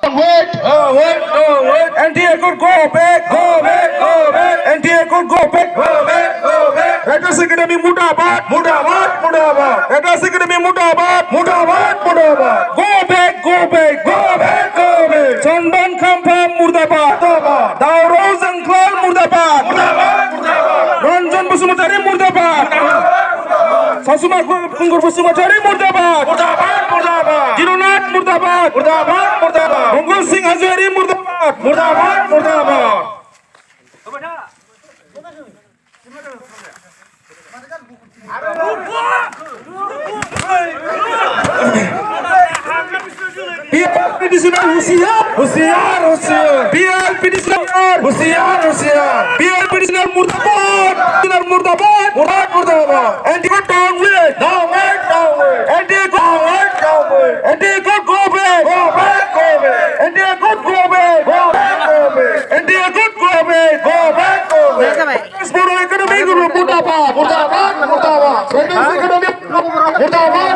Wait. Wait. Wait. NDA could go back. Go back. Go back. NDA could go back. Go back. Go back. Address Academy Mudabad. Mudabad. Mudabad. Address Academy Mudabad. Mudabad. Mudabad. Go back. Go back. Go back. Go back. Chandan Khampa Murdabad. Murdabad. Dauruz Anklal Murdabad. Murdabad. Murdabad. Ranjan Basumachari Murdabad. Sasuma Kungur Basumachari Murdabad. Murdabad. Murdabad. Jirunath Murdabad. Murdabad. Murdabad. Mongol Singh Hazari Murdabad. Murdabad. Murdabad. PRPDCR होशियार होशियार होशियार PRPDCR होशियार होशियार PRPDCR मुर्दाबाद मुर्दाबाद मुर्दाबाद मुर्दाबाद NDA down with NDA go NDA go back NDA go back NDA go back Sports Academy मुर्दाबाद मुर्दाबाद मुर्दाबाद Sports Academy मुर्दाबाद